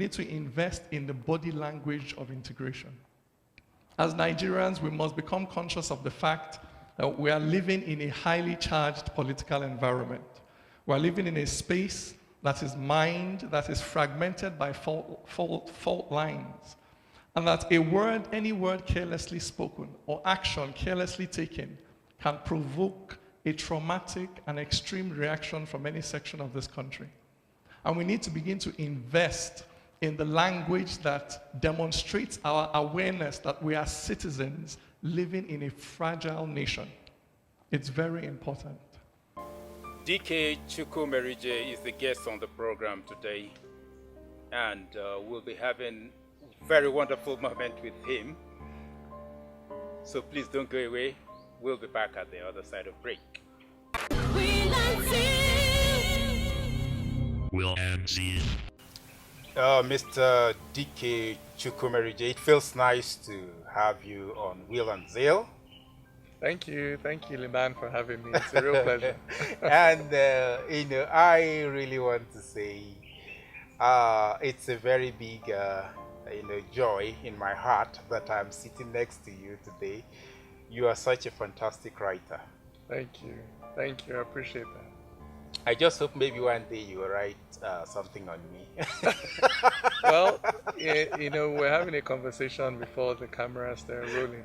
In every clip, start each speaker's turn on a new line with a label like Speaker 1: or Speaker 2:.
Speaker 1: We need to invest in the body language of integration. As Nigerians, we must become conscious of the fact that we are living in a highly charged political environment. We are living in a space that is mined, that is fragmented by fault lines, and that any word carelessly spoken or action carelessly taken can provoke a traumatic and extreme reaction from any section of this country. And we need to begin to invest in the language that demonstrates our awareness that we are citizens living in a fragile nation. It's very important.
Speaker 2: DIKE MERIJE is the guest on the program today, and we'll be having a very wonderful moment with him. So please don't go away. We'll be back at the other side of break.
Speaker 3: Will and Zeal.
Speaker 2: Mr. DIKE MERIJE, it feels nice to have you on Will and Zeal.
Speaker 1: Thank you, Liman, for having me. It's a real pleasure.
Speaker 2: And I really want to say, it's a very big, joy in my heart that I'm sitting next to you today. You are such a fantastic writer.
Speaker 1: Thank you, I appreciate that.
Speaker 2: I just hope maybe one day you will write something on me.
Speaker 1: Well, we're having a conversation before the cameras they're rolling.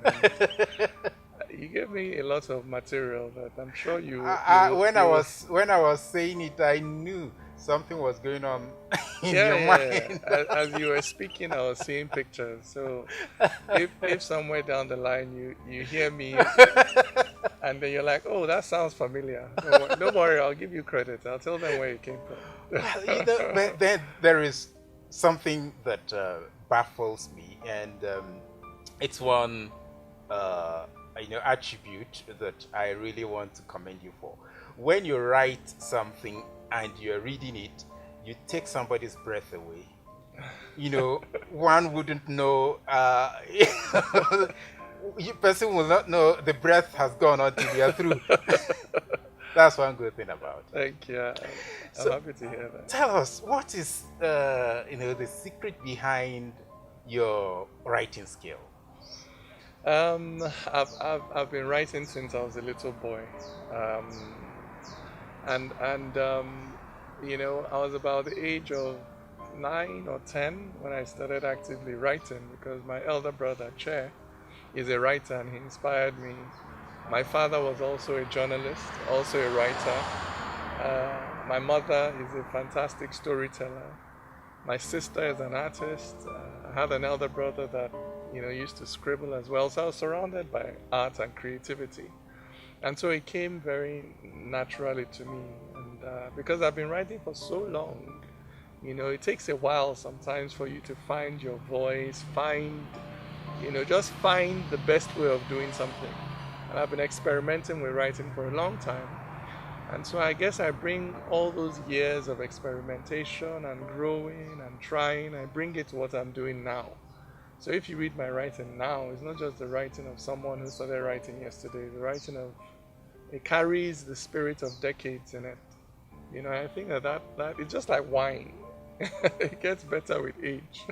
Speaker 1: You gave me a lot of material that I'm sure you.
Speaker 2: When I was saying it, I knew something was going on in your mind.
Speaker 1: As you were speaking, I was seeing pictures. So if somewhere down the line you hear me, and then you're like, oh, that sounds familiar. Don't worry, I'll give you credit. I'll tell them where it came from.
Speaker 2: Well, there is something that baffles me, and it's one attribute that I really want to commend you for. When you write something and you're reading it, you take somebody's breath away. One wouldn't know. Person will not know the breath has gone until you are through. That's one good thing about it.
Speaker 1: Thank you. I'm happy to hear that.
Speaker 2: Tell us, what is the secret behind your writing skill?
Speaker 1: I've been writing since I was a little boy, and I was about the age of 9 or 10 when I started actively writing, because my elder brother Che is a writer and he inspired me. My father was also a journalist, also a writer. My mother is a fantastic storyteller. My sister is an artist. I had an elder brother that used to scribble as well. So I was surrounded by art and creativity. And so it came very naturally to me. And because I've been writing for so long, it takes a while sometimes for you to find your voice, just find the best way of doing something. And I've been experimenting with writing for a long time. And so I guess I bring all those years of experimentation and growing and trying, I bring it to what I'm doing now. So if you read my writing now, it's not just the writing of someone who started writing yesterday. The writing it carries the spirit of decades in it. I think that it's just like wine. It gets better with age.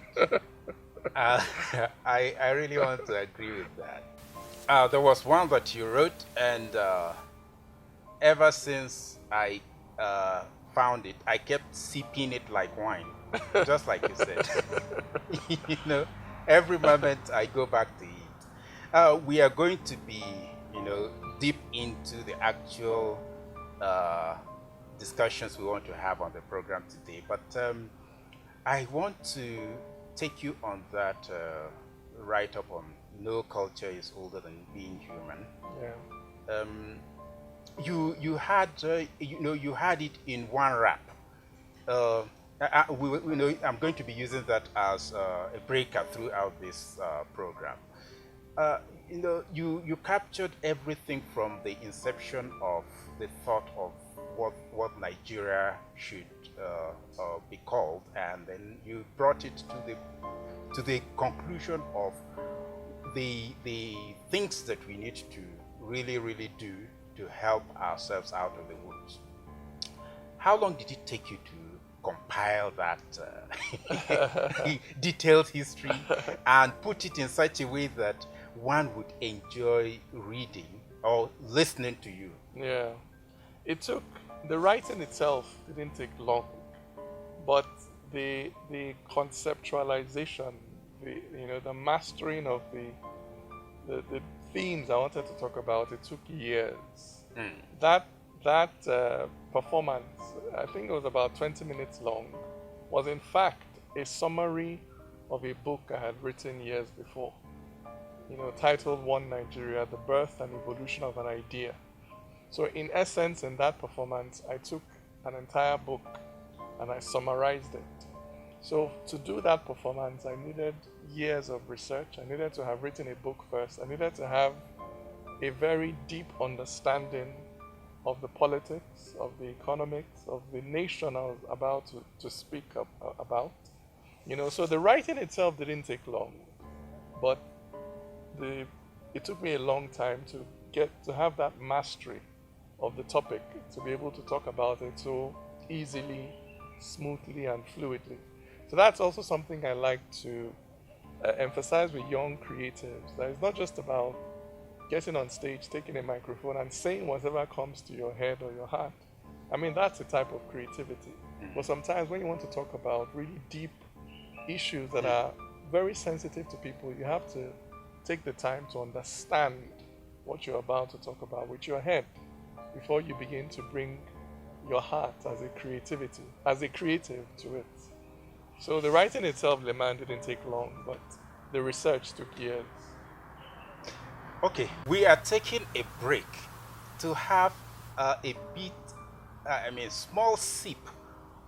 Speaker 2: I really want to agree with that. There was one that you wrote, and ever since I found it, I kept sipping it like wine, just like you said. Every moment I go back to it. We are going to be, deep into the actual discussions we want to have on the program today. But I want to take you on that write-up on no culture is older than being human.
Speaker 1: Yeah.
Speaker 2: You had you had it in one rap. I'm going to be using that as a breaker throughout this program. You captured everything from the inception of the thought of what Nigeria should be called, and then you brought it to the conclusion of the things that we need to really do to help ourselves out of the woods. How long did it take you to compile that detailed history and put it in such a way that one would enjoy reading or listening to you?
Speaker 1: Yeah. The writing itself didn't take long, but the conceptualization, the mastering of the themes I wanted to talk about, it took years. That performance, I think it was about 20 minutes long, was in fact a summary of a book I had written years before, titled One Nigeria, The Birth and Evolution of an Idea. So in essence, in that performance, I took an entire book and I summarized it. So to do that performance, I needed years of research. I needed to have written a book first. I needed to have a very deep understanding of the politics, of the economics, of the nation I was about to speak about. So the writing itself didn't take long, but it took me a long time to get to have that mastery of the topic, to be able to talk about it so easily, smoothly, and fluidly. So that's also something I like to emphasize with young creatives, that it's not just about getting on stage, taking a microphone, and saying whatever comes to your head or your heart. I mean, that's a type of creativity. But sometimes when you want to talk about really deep issues that are very sensitive to people, you have to take the time to understand what you're about to talk about with your head before you begin to bring your heart as a creative to it. So the writing itself, Liman, didn't take long, but the research took years.
Speaker 2: Okay, we are taking a break to have a bit, small sip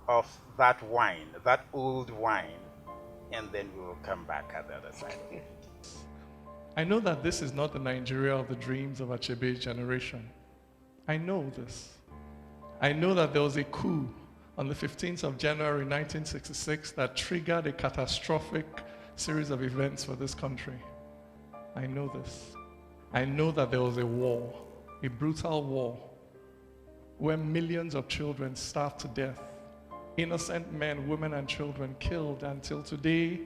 Speaker 2: of that wine, that old wine, and then we will come back at the other side.
Speaker 1: I know that this is not the Nigeria of the dreams of Achebe's generation. I know this. I know that there was a coup on the 15th of January 1966 that triggered a catastrophic series of events for this country. I know this. I know that there was a war, a brutal war, where millions of children starved to death. Innocent men, women, and children killed. Until today,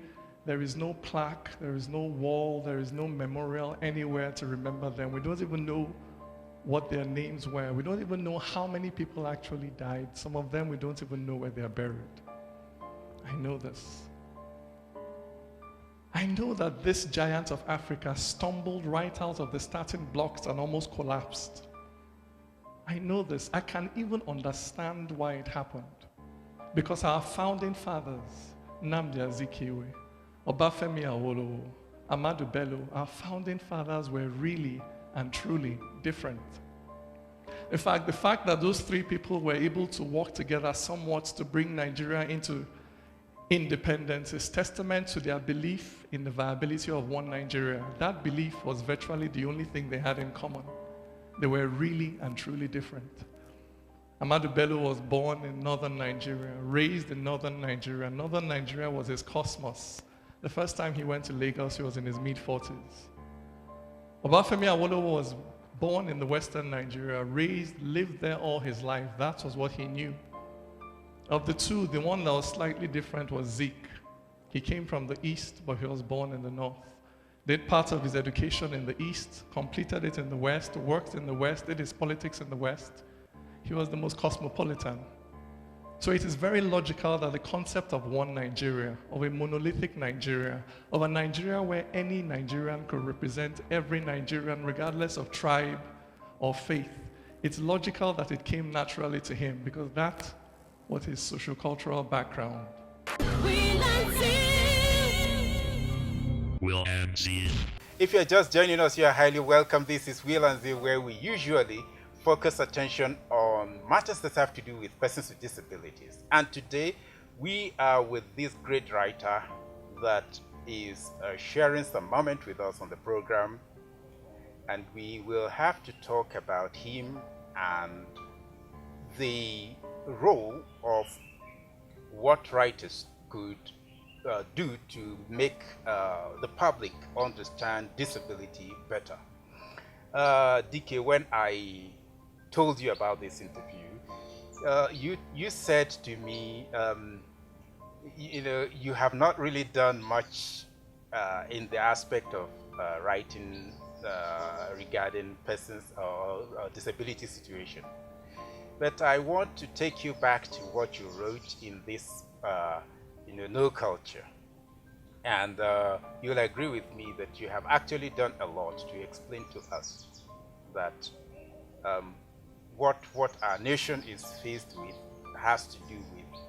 Speaker 1: there is no plaque, there is no wall, there is no memorial anywhere to remember them. We don't even know what their names were. We don't even know how many people actually died. Some of them, we don't even know where they are buried. I know this. I know that this giant of Africa stumbled right out of the starting blocks and almost collapsed. I know this. I can even understand why it happened. Because our founding fathers, Nnamdi Azikiwe, Obafemi Awolowo, Ahmadu Bello, our founding fathers were really and truly different. In fact, the fact that those three people were able to work together somewhat to bring Nigeria into independence is testament to their belief in the viability of one Nigeria. That belief was virtually the only thing they had in common. They were really and truly different. Ahmadu Bello was born in northern Nigeria, raised in northern Nigeria. Northern Nigeria was his cosmos. The first time he went to Lagos, he was in his mid-40s. Obafemi Awolowo was born in the western Nigeria, lived there all his life. That was what he knew. Of the two, the one that was slightly different was Zeal. He came from the east, but he was born in the north. Did part of his education in the east, completed it in the west, worked in the west, did his politics in the west. He was the most cosmopolitan. So it is very logical that the concept of one Nigeria, of a monolithic Nigeria, of a Nigeria where any Nigerian could represent every Nigerian regardless of tribe or faith, it's logical that it came naturally to him because that was his sociocultural background.
Speaker 2: Will and Zeal. If you're just joining us, you're highly welcome. This is Will and Zeal, where we usually focus attention on matters that have to do with persons with disabilities. And today, we are with this great writer that is sharing some moment with us on the program. And we will have to talk about him and the role of what writers could do to make the public understand disability better. DK, when I told you about this interview, You said to me, you have not really done much in the aspect of writing regarding persons or disability situation. But I want to take you back to what you wrote in this, no culture. And you'll agree with me that you have actually done a lot to explain to us that what our nation is faced with has to do with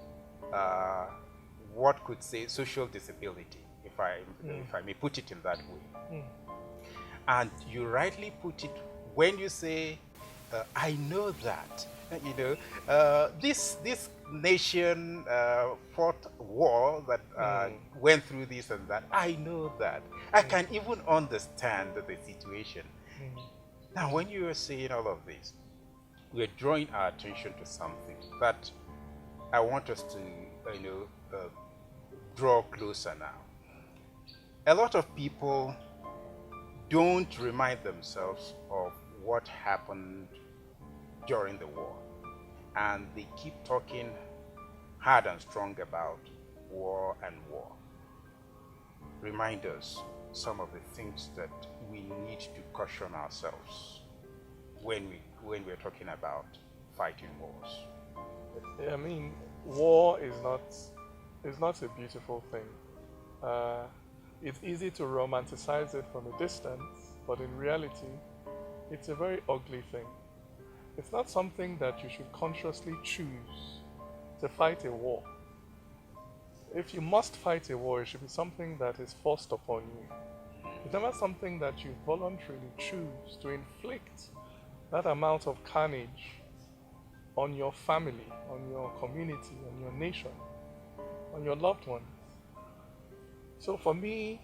Speaker 2: what could say social disability, if I may put it in that way. And you rightly put it when you say, I know that, this nation fought war that went through this and that. I know that. I can even understand the situation. Now, when you are saying all of this, we are drawing our attention to something that I want us to, draw closer now. A lot of people don't remind themselves of what happened during the war, and they keep talking hard and strong about war and war. Remind us some of the things that we need to caution ourselves when we're talking about fighting wars.
Speaker 1: I mean, war is not a beautiful thing. It's easy to romanticize it from a distance, but in reality, it's a very ugly thing. It's not something that you should consciously choose to fight a war. If you must fight a war, it should be something that is forced upon you. It's never something that you voluntarily choose to inflict that amount of carnage on your family, on your community, on your nation, on your loved ones. So for me,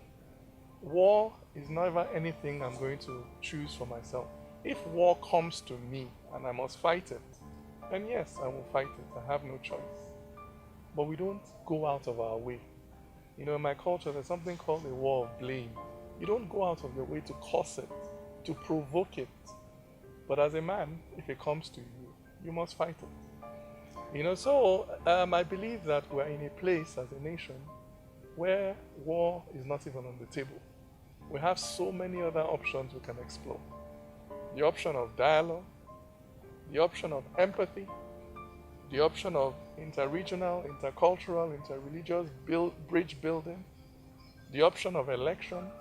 Speaker 1: war is never anything I'm going to choose for myself. If war comes to me and I must fight it, then yes, I will fight it. I have no choice. But we don't go out of our way. In my culture, there's something called a war of blame. You don't go out of your way to cause it, to provoke it. But as a man, if it comes to you, you must fight it. So I believe that we're in a place as a nation where war is not even on the table. We have so many other options we can explore. The option of dialogue, the option of empathy, the option of interregional, intercultural, interreligious bridge building, the option of elections.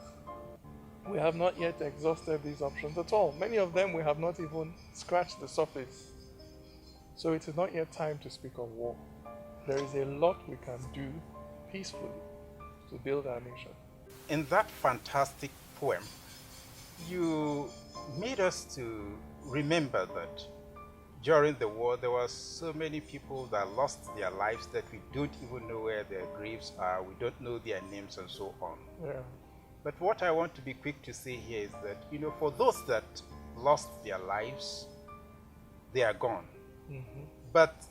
Speaker 1: We have not yet exhausted these options at all. Many of them we have not even scratched the surface. So it is not yet time to speak of war. There is a lot we can do peacefully to build our nation.
Speaker 2: In that fantastic poem, you made us to remember that during the war there were so many people that lost their lives that we don't even know where their graves are, we don't know their names and so on.
Speaker 1: Yeah.
Speaker 2: But what I want to be quick to say here is that, for those that lost their lives, they are gone. Mm-hmm. But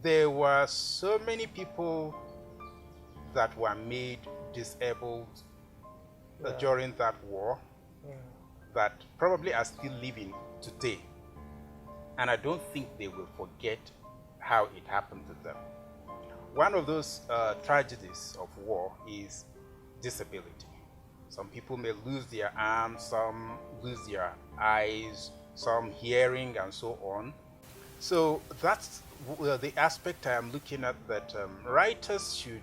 Speaker 2: there were so many people that were made disabled during that war that probably are still living today. And I don't think they will forget how it happened to them. One of those tragedies of war is disability. Some people may lose their arms, some lose their eyes, some hearing, and so on. So that's the aspect I am looking at, that writers should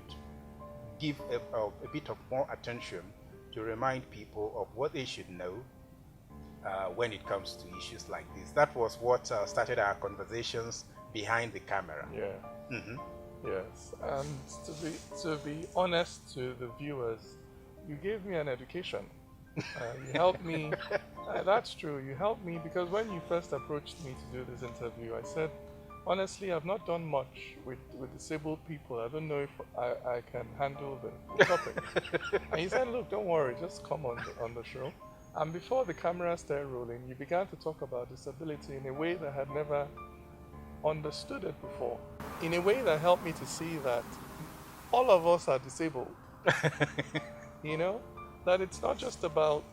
Speaker 2: give a bit of more attention to remind people of what they should know when it comes to issues like this. That was what started our conversations behind the camera.
Speaker 1: Yeah. Mm-hmm. Yes. And to be honest to the viewers, you gave me an education. You helped me. That's true. You helped me because when you first approached me to do this interview, I said, honestly, I've not done much with disabled people. I don't know if I can handle the topic. And you said, look, don't worry, just come on the show. And before the camera started rolling, you began to talk about disability in a way that I had never understood it before. In a way that helped me to see that all of us are disabled. That it's not just about,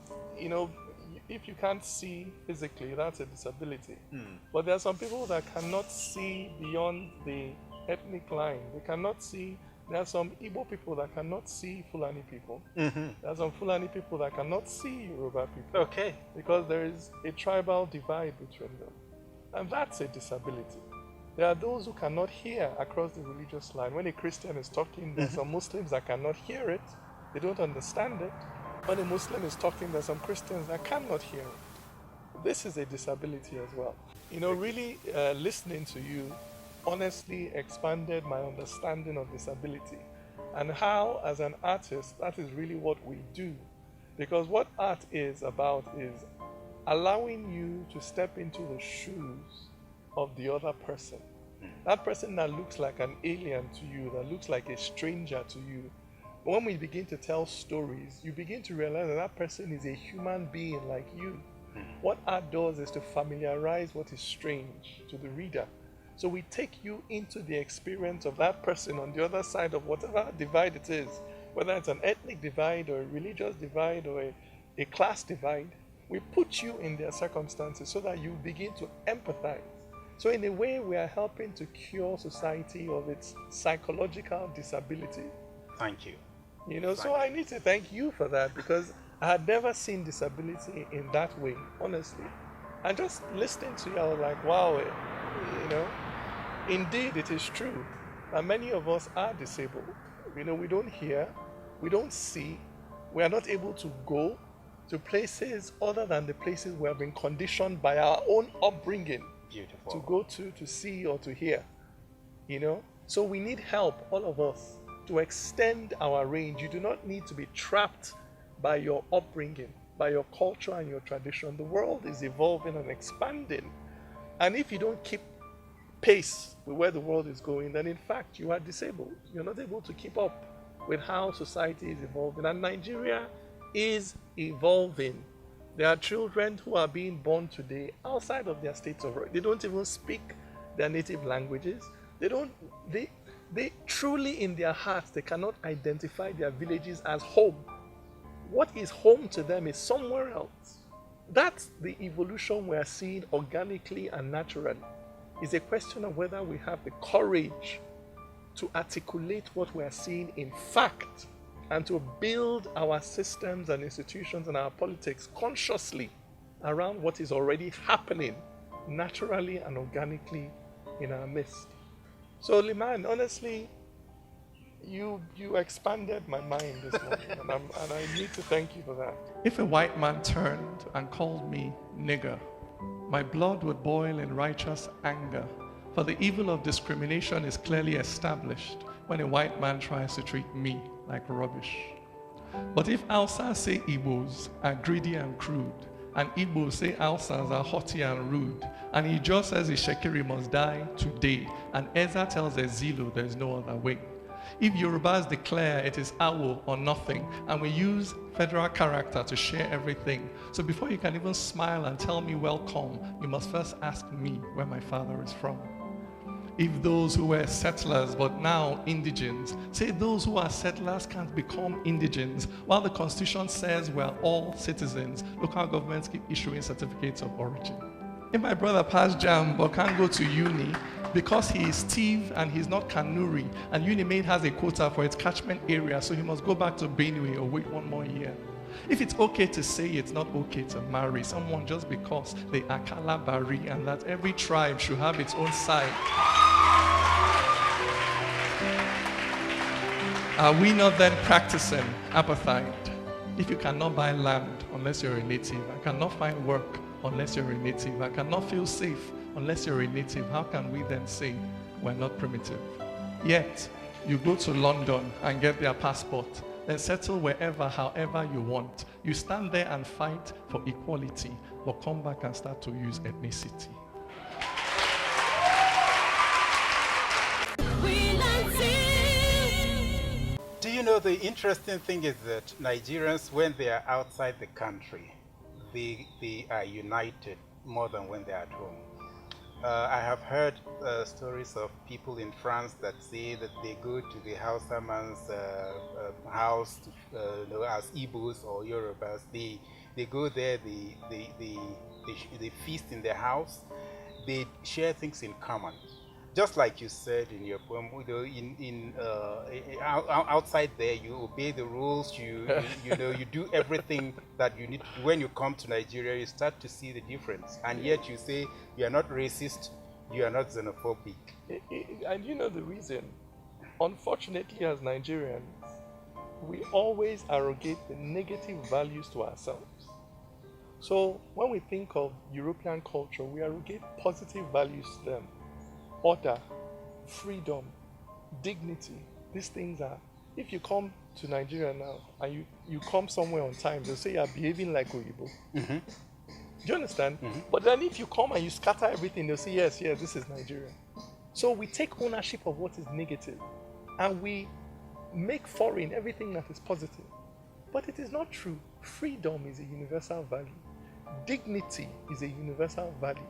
Speaker 1: if you can't see physically, that's a disability. But there are some people that cannot see beyond the ethnic line. They cannot see. There are some Igbo people that cannot see Fulani people. There are some Fulani people that cannot see Yoruba people.
Speaker 2: Okay.
Speaker 1: Because there is a tribal divide between them. And that's a disability. There are those who cannot hear across the religious line. When a Christian is talking, there are some Muslims that cannot hear it. They don't understand it. When a Muslim is talking, there are some Christians that cannot hear it. This is a disability as well. You know, really listening to you honestly expanded my understanding of disability and how, as an artist, that is really what we do. Because what art is about is allowing you to step into the shoes of the other person. That person that looks like an alien to you, that looks like a stranger to you. When we begin to tell stories, you begin to realize that that person is a human being like you. What art does is to familiarize what is strange to the reader. So we take you into the experience of that person on the other side of whatever divide it is, whether it's an ethnic divide or a religious divide or a class divide. We put you in their circumstances so that you begin to empathize. So in a way, we are helping to cure society of its psychological disability.
Speaker 2: Thank you.
Speaker 1: You know, so I need to thank you for that, because I had never seen disability in that way, honestly. And just listening to you, I was like, wow, you know, indeed it is true that many of us are disabled. You know, we don't hear, we don't see, we are not able to go to places other than the places we have been conditioned by our own upbringing.
Speaker 2: Beautiful.
Speaker 1: To go to see or to hear, you know. So we need help, all of us, to extend our range. You do not need to be trapped by your upbringing, by your culture and your tradition. The world is evolving and expanding. And if you don't keep pace with where the world is going, then in fact you are disabled. You're not able to keep up with how society is evolving. And Nigeria is evolving. There are children who are being born today outside of their states of origin. They don't even speak their native languages. They truly in their hearts, they cannot identify their villages as home. What is home to them is somewhere else. That's the evolution we are seeing organically and naturally. It's a question of whether we have the courage to articulate what we are seeing in fact, and to build our systems and institutions and our politics consciously around what is already happening naturally and organically in our midst. So Liman, honestly, you expanded my mind this morning, and I need to thank you for that. If a white man turned and called me nigger, my blood would boil in righteous anger, for the evil of discrimination is clearly established when a white man tries to treat me like rubbish. But if Hausas say Igbos are greedy and crude, and Igbos say Hausas are haughty and rude, and he just says Ishekiri must die today, and Ezra tells Zeal there is no other way. If Yorubas declare it is Awo or nothing, and we use federal character to share everything, so before you can even smile and tell me welcome, you must first ask me where my father is from. If those who were settlers but now indigents say those who are settlers can't become indigents, while the Constitution says we're all citizens, local governments keep issuing certificates of origin. If my brother passed JAMB but can't go to uni because he is Steve and he's not Kanuri, and UNIMAID has a quota for its catchment area, so he must go back to Benue or wait one more year. If it's okay to say it's not okay to marry someone just because they are Kalabari, and that every tribe should have its own side, are we not then practicing apartheid? If you cannot buy land unless you're a native, and cannot find work unless you're a native, and cannot feel safe unless you're a native, how can we then say we're not primitive? Yet, you go to London and get their passport, then settle wherever, however you want. You stand there and fight for equality, but come back and start to use ethnicity.
Speaker 2: Do you know, the interesting thing is that Nigerians, when they are outside the country, they are united more than when they are at home. I have heard stories of people in France that say that they go to the Hausaman's house, as Igbos or Yorubas. They go there, they feast in their house, they share things in common. Just like you said in your poem, outside there, you obey the rules. You do everything that you need to do. When you come to Nigeria, you start to see the difference. And yet you say you are not racist, you are not xenophobic.
Speaker 1: And you know the reason. Unfortunately, as Nigerians, we always arrogate the negative values to ourselves. So when we think of European culture, we arrogate positive values to them. Order, freedom, dignity. These things are, if you come to Nigeria now and you come somewhere on time, they'll say you're behaving like Oyibo.
Speaker 2: Mm-hmm.
Speaker 1: Do you understand?
Speaker 2: Mm-hmm.
Speaker 1: But then if you come and you scatter everything, they'll say, yes, this is Nigeria. So we take ownership of what is negative and we make foreign everything that is positive. But it is not true. Freedom is a universal value. Dignity is a universal value.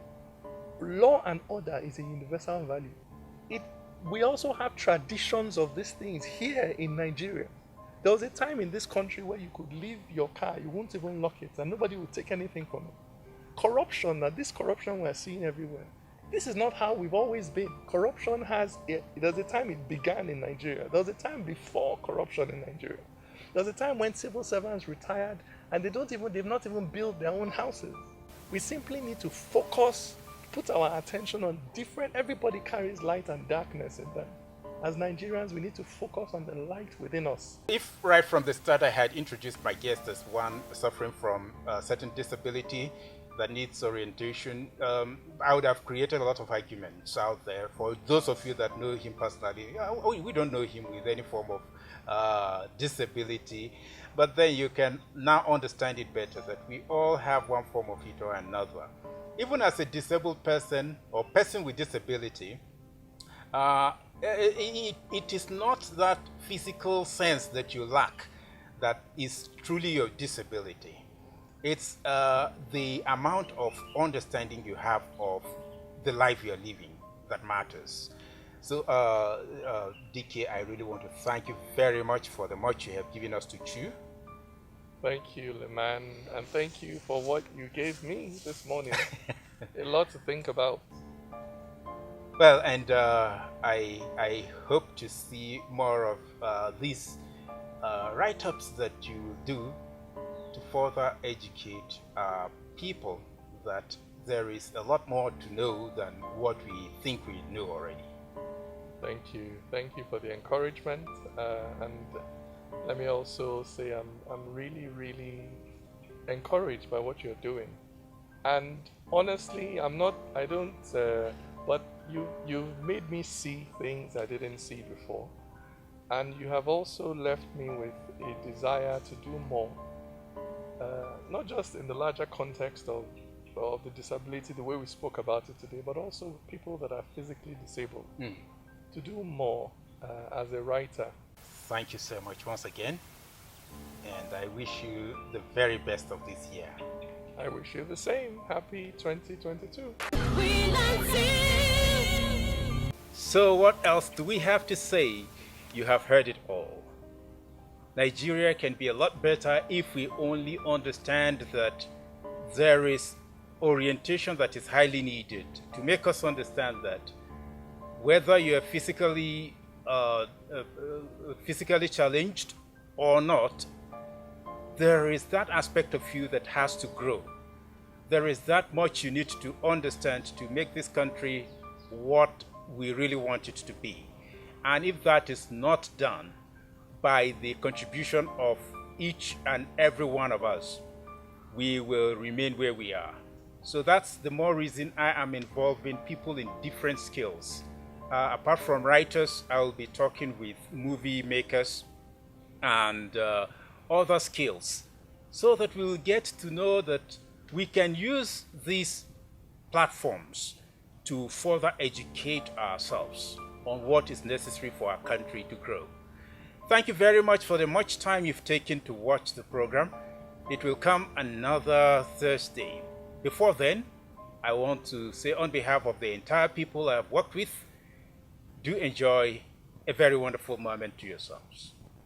Speaker 1: Law and order is a universal value. We also have traditions of these things here in Nigeria. There was a time in this country where you could leave your car, you won't even lock it, and nobody would take anything from it. Corruption, this corruption we're seeing everywhere, this is not how we've always been. Corruption there's a time it began in Nigeria. There was a time before corruption in Nigeria. There was a time when civil servants retired and they've not even built their own houses. We simply need to put our attention on everybody carries light and darkness in them. As Nigerians, we need to focus on the light within us.
Speaker 2: If right from the start I had introduced my guest as one suffering from a certain disability that needs orientation, I would have created a lot of arguments out there. For those of you that know him personally, we don't know him with any form of disability, but then you can now understand it better, that we all have one form of it or another. Even as a disabled person or person with disability, it is not that physical sense that you lack that is truly your disability. It's the amount of understanding you have of the life you're living that matters. So, DK, I really want to thank you very much for the much you have given us to chew.
Speaker 1: Thank you, Liman, and thank you for what you gave me this morning. A lot to think about.
Speaker 2: Well, and I hope to see more of these write-ups that you do to further educate people that there is a lot more to know than what we think we know already.
Speaker 1: Thank you for the encouragement, and let me also say I'm really, really encouraged by what you're doing. And honestly, but you've made me see things I didn't see before. And you have also left me with a desire to do more. Not just in the larger context of the disability, the way we spoke about it today, but also with people that are physically disabled. To do more as a writer.
Speaker 2: Thank you so much once again, and I wish you the very best of this year.
Speaker 1: I wish you the same. Happy 2022.
Speaker 2: So what else do we have to say? You have heard it all. Nigeria can be a lot better if we only understand that there is orientation that is highly needed to make us understand that whether you are physically challenged or not, there is that aspect of you that has to grow. There is that much you need to understand to make this country what we really want it to be. And if that is not done by the contribution of each and every one of us, we will remain where we are. So that's the more reason I am involving people in different skills. Apart from writers, I will be talking with movie makers and other skills, so that we will get to know that we can use these platforms to further educate ourselves on what is necessary for our country to grow. Thank you very much for the much time you've taken to watch the program. It will come another Thursday. Before then, I want to say on behalf of the entire people I've worked with, do enjoy a very wonderful moment to yourselves.